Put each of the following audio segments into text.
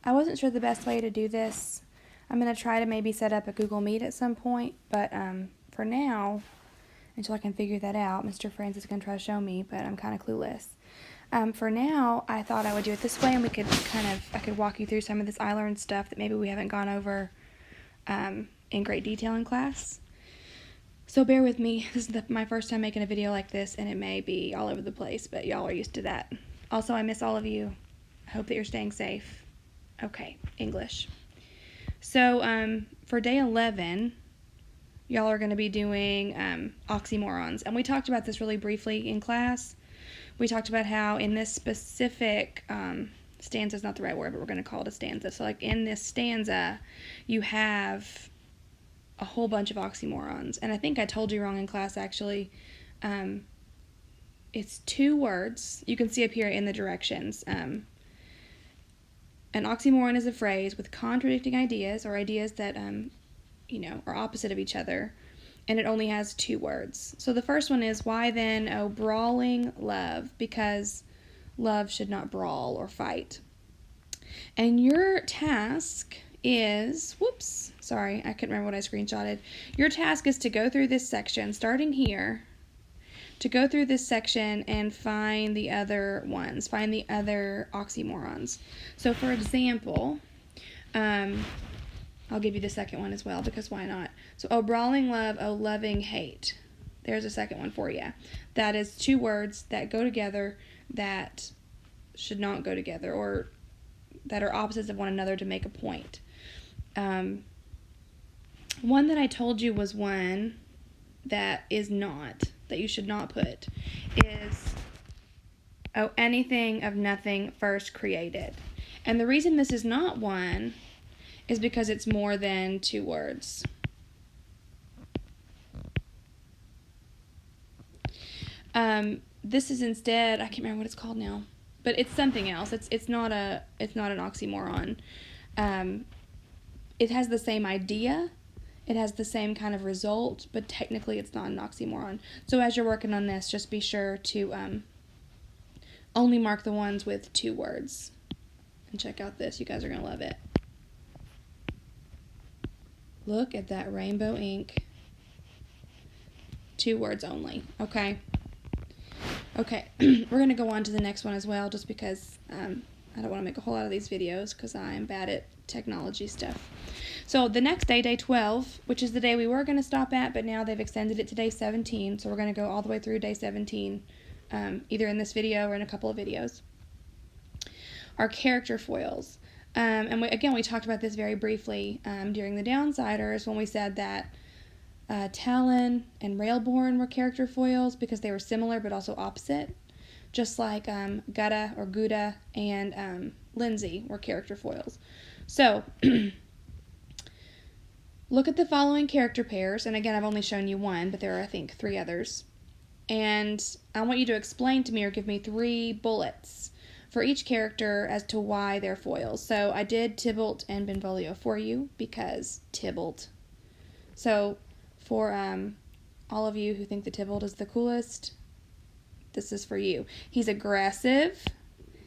I wasn't sure the best way to do this. I'm going to try to maybe set up a Google Meet at some point, but for now, until I can figure that out, Mr. Francis is going to try to show me, but I'm kind of clueless. For now, I thought I would do it this way, and I could walk you through some of this iLearn stuff that maybe we haven't gone over in great detail in class. So bear with me. This is my first time making a video like this, and it may be all over the place, but y'all are used to that. Also, I miss all of you. I hope that you're staying safe. Okay, English. So for day 11, y'all are going to be doing oxymorons. And we talked about this really briefly in class. We talked about how in this specific stanza is not the right word, but we're going to call it a stanza. So like in this stanza, you have a whole bunch of oxymorons. And I think I told you wrong in class, actually. It's 2 words. You can see up here in the directions. An oxymoron is a phrase with contradicting ideas, or ideas that, are opposite of each other, and it only has 2 words. So the first one is, why then, oh, brawling love? Because love should not brawl or fight. And your task is, I couldn't remember what I screenshotted. Your task is to go through this section, starting here, to go through this section and find the other ones, find the other oxymorons. So for example, I'll give you the second one as well, because why not? So, oh, brawling love, oh, loving hate. There's a second one for you. That is 2 words that go together that should not go together, or that are opposites of one another to make a point. One that I told you was one that is not, that you should not put, is, oh, anything of nothing first created. And the reason this is not one is because it's more than 2 words. This is instead, I can't remember what it's called now, but it's something else. It's not an oxymoron. It has the same idea, it has the same kind of result, but technically it's not an oxymoron. So as you're working on this, just be sure to only mark the ones with 2 words. And check out this, you guys are gonna love it. Look at that rainbow ink. 2 words only, okay? Okay, we're going to go on to the next one as well, just because I don't want to make a whole lot of these videos, because I'm bad at technology stuff. So the next day, day 12, which is the day we were going to stop at, but now they've extended it to day 17, so we're going to go all the way through day 17, either in this video or in a couple of videos. Our character foils. And we talked about this very briefly during the Downsiders, when we said that Talon and Railborn were character foils because they were similar but also opposite. Just like Gouda and Lindsay were character foils. So, look at the following character pairs, and again, I've only shown you one, but there are, I think, 3 others. And I want you to explain to me, or give me 3 bullets for each character as to why they're foils. So I did Tybalt and Benvolio for you, because Tybalt. So for all of you who think that Tybalt is the coolest, this is for you. He's aggressive,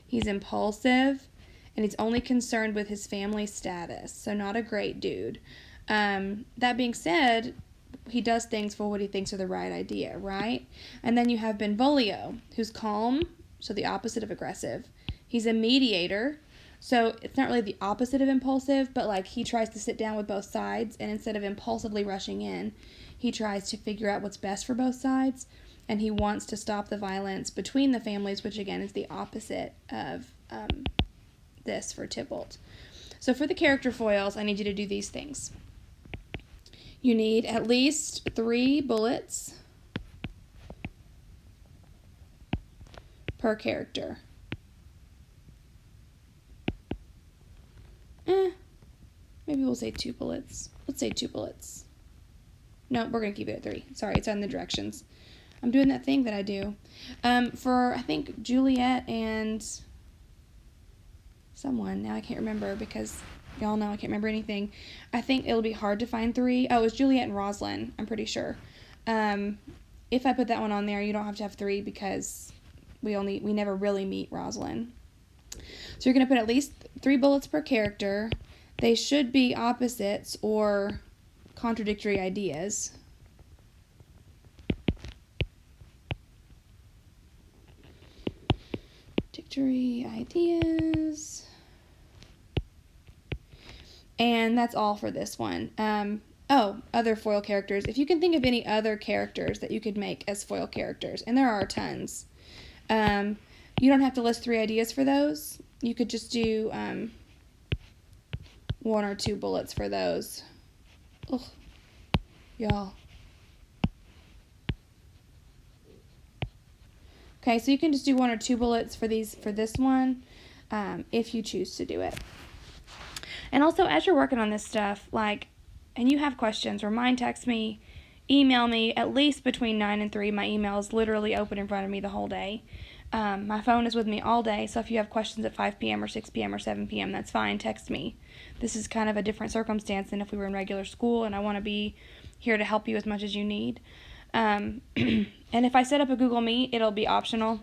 he's impulsive, and he's only concerned with his family status, so not a great dude. That being said, he does things for what he thinks are the right idea, right? And then you have Benvolio, who's calm, so the opposite of aggressive. He's a mediator, so it's not really the opposite of impulsive, but like he tries to sit down with both sides, and instead of impulsively rushing in, he tries to figure out what's best for both sides, and he wants to stop the violence between the families, which again is the opposite of this for Tybalt. So for the character foils, I need you to do these things. You need at least 3 bullets per character. Maybe we'll say 2 bullets. Let's say 2 bullets. No, we're going to keep it at 3. Sorry, it's on the directions. I'm doing that thing that I do. For, I think, Juliet and someone. Now I can't remember, because y'all know I can't remember anything. I think it'll be hard to find 3. Oh, it was Juliet and Rosalind, I'm pretty sure. If I put that one on there, you don't have to have 3, because we never really meet Rosalind. So you're going to put at least 3 bullets per character. They should be opposites or contradictory ideas. Contradictory ideas. And that's all for this one. Other foil characters. If you can think of any other characters that you could make as foil characters, and there are tons, you don't have to list 3 ideas for those. You could just do 1 or 2 bullets for those. Ugh, y'all. Okay, so you can just do 1 or 2 bullets for this one, if you choose to do it. And also, as you're working on this stuff, and you have questions, text me, email me, at least between 9 and 3. My email is literally open in front of me the whole day. My phone is with me all day, so if you have questions at 5 p.m. or 6 p.m. or 7 p.m., that's fine, text me. This is kind of a different circumstance than if we were in regular school, and I want to be here to help you as much as you need. And if I set up a Google Meet, it'll be optional.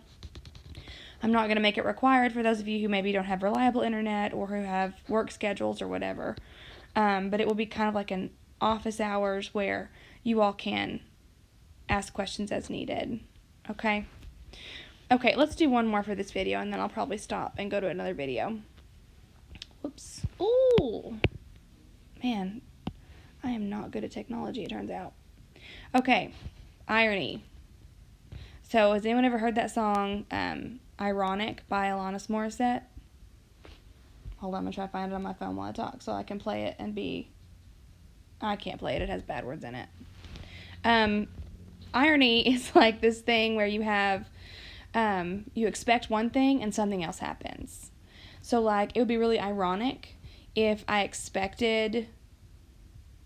I'm not going to make it required for those of you who maybe don't have reliable internet or who have work schedules or whatever. But it will be kind of like an office hours where you all can ask questions as needed. Okay? Okay, let's do one more for this video, and then I'll probably stop and go to another video. Whoops. Ooh. Man, I am not good at technology, it turns out. Okay, irony. So, has anyone ever heard that song, Ironic by Alanis Morissette? Hold on, I'm going to try to find it on my phone while I talk so I can play it and I can't play it, it has bad words in it. Irony is like this thing where you have, you expect one thing and something else happens. So, it would be really ironic if I expected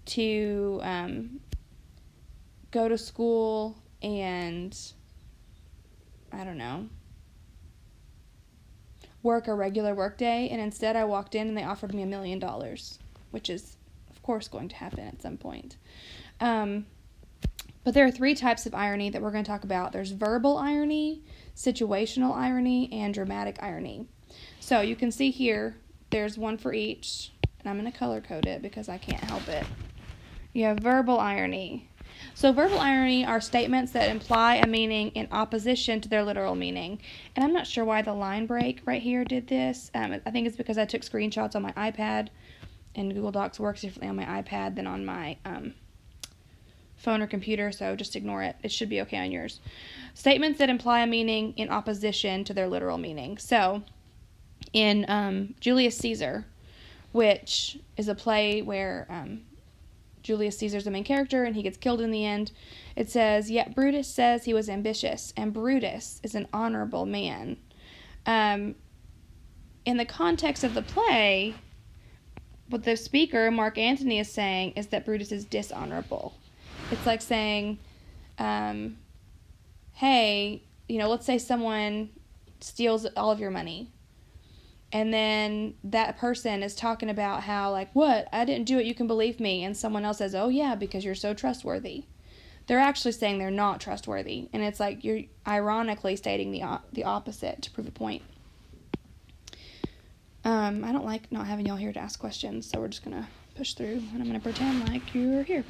to go to school and, I don't know, work a regular work day, and instead I walked in and they offered me $1 million, which is, of course, going to happen at some point. But there are 3 types of irony that we're going to talk about. There's verbal irony, situational irony, and dramatic irony. So you can see here, there's one for each, and I'm going to color code it because I can't help it. You have verbal irony. So verbal irony are statements that imply a meaning in opposition to their literal meaning. And I'm not sure why the line break right here did this. I think it's because I took screenshots on my iPad, and Google Docs works differently on my iPad than on my phone or computer, so just ignore it. It should be okay on yours. Statements that imply a meaning in opposition to their literal meaning. So in Julius Caesar, which is a play where Julius Caesar's the main character, and he gets killed in the end. It says, yet Brutus says he was ambitious, and Brutus is an honorable man. In the context of the play, what the speaker, Mark Antony, is saying is that Brutus is dishonorable. It's like saying, hey, let's say someone steals all of your money. And then that person is talking about how, what? I didn't do it, you can believe me. And someone else says, oh, yeah, because you're so trustworthy. They're actually saying they're not trustworthy. And it's like you're ironically stating the opposite to prove a point. I don't like not having y'all here to ask questions, so we're just going to push through, and I'm going to pretend like you're here.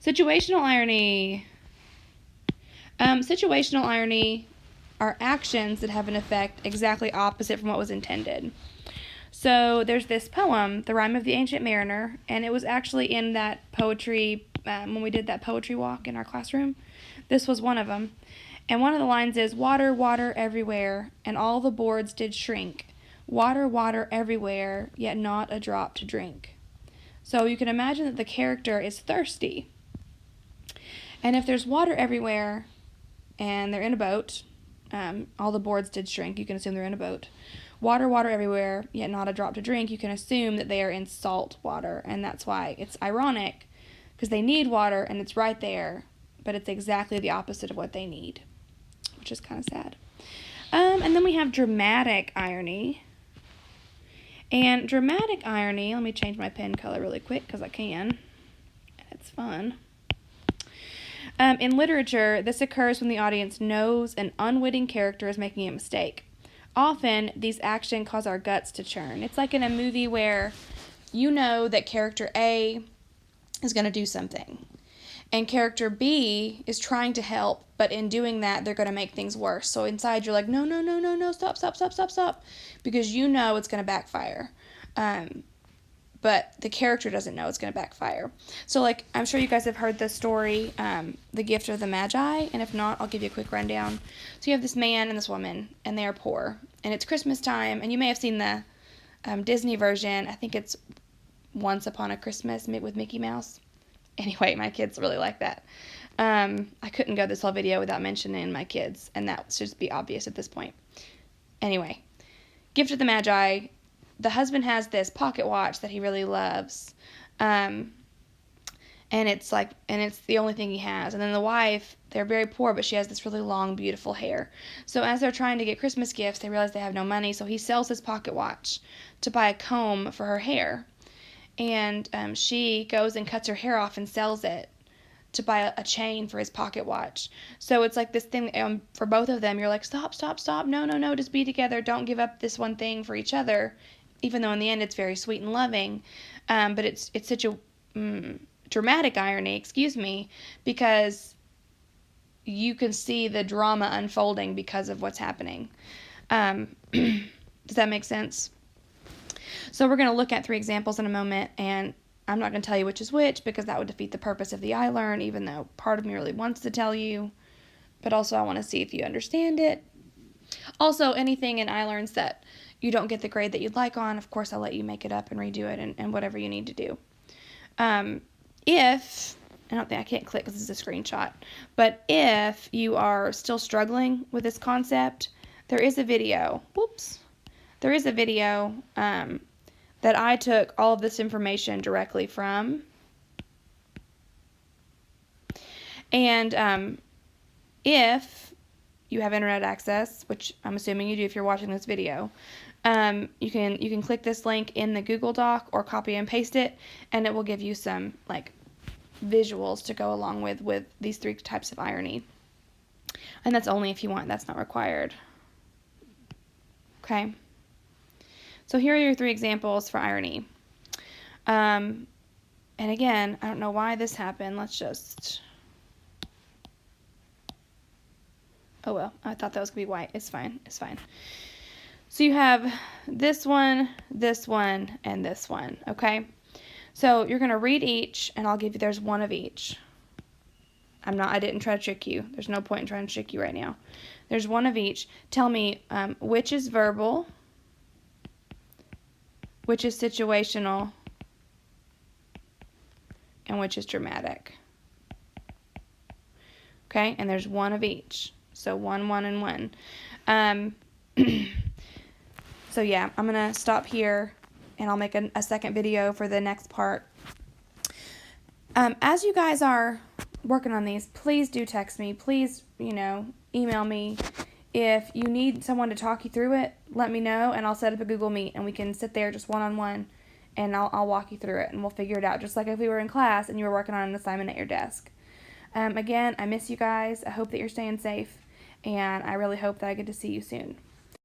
Situational irony. Situational irony are actions that have an effect exactly opposite from what was intended. So there's this poem, The Rime of the Ancient Mariner, and it was actually in that poetry, when we did that poetry walk in our classroom. This was one of them. And one of the lines is, water, water everywhere, and all the boards did shrink. Water, water everywhere, yet not a drop to drink. So you can imagine that the character is thirsty. And if there's water everywhere, and they're in a boat, all the boards did shrink, you can assume they're in a boat. Water, water everywhere, yet not a drop to drink, you can assume that they are in salt water, and that's why it's ironic, because they need water, and it's right there, but it's exactly the opposite of what they need, which is kind of sad. And then we have dramatic irony. And dramatic irony, let me change my pen color really quick, because I can. It's fun. In literature, this occurs when the audience knows an unwitting character is making a mistake. often these actions cause our guts to churn. It's like in a movie where you know that character A is going to do something, and character B is trying to help, but in doing that, they're going to make things worse. So inside, you're like, no, no, no, no, no, stop, stop, stop, stop, stop, because you know it's going to backfire. But the character doesn't know it's going to backfire. So, like, I'm sure you guys have heard this story, The Gift of the Magi, and if not, I'll give you a quick rundown. So you have this man and this woman, and they are poor, and it's Christmas time, and you may have seen the Disney version. I think it's Once Upon a Christmas with Mickey Mouse. Anyway, my kids really like that. I couldn't go this whole video without mentioning my kids, and that should be obvious at this point. Anyway, Gift of the Magi. The husband has this pocket watch that he really loves, and it's the only thing he has. And then the wife, they're very poor, but she has this really long, beautiful hair. So as they're trying to get Christmas gifts, they realize they have no money, so he sells his pocket watch to buy a comb for her hair. And she goes and cuts her hair off and sells it to buy a chain for his pocket watch. So it's like this thing for both of them. You're like, stop, stop, stop. No, no, no. Just be together. Don't give up this one thing for each other. Even though in the end it's very sweet and loving. But it's such a dramatic irony, because you can see the drama unfolding because of what's happening. Does that make sense? So we're going to look at 3 examples in a moment, and I'm not going to tell you which is which because that would defeat the purpose of the iLearn, even though part of me really wants to tell you. But also I want to see if you understand it. Also, anything in iLearns that you don't get the grade that you'd like on, of course I'll let you make it up and redo it and whatever you need to do. If, I can't click because this is a screenshot, but if you are still struggling with this concept, there is a video, that I took all of this information directly from. And if you have internet access, which I'm assuming you do if you're watching this video, you can click this link in the Google Doc or copy and paste it, and it will give you some like visuals to go along with these 3 types of irony. And that's only if you want. That's not required. Okay. So here are your 3 examples for irony. And again, I don't know why this happened. Let's just... Oh well, I thought that was going to be white. It's fine. It's fine. So you have this one, and this one, okay? So you're going to read each, and I'll give you, there's one of each. I didn't try to trick you. There's no point in trying to trick you right now. There's one of each. Tell me which is verbal, which is situational, and which is dramatic. Okay, and there's one of each. So 1, 1, and 1. So yeah, I'm going to stop here, and I'll make a second video for the next part. As you guys are working on these, please do text me. Please, email me. If you need someone to talk you through it, let me know, and I'll set up a Google Meet, and we can sit there just one-on-one, and I'll walk you through it, and we'll figure it out, just like if we were in class and you were working on an assignment at your desk. Again, I miss you guys. I hope that you're staying safe, and I really hope that I get to see you soon.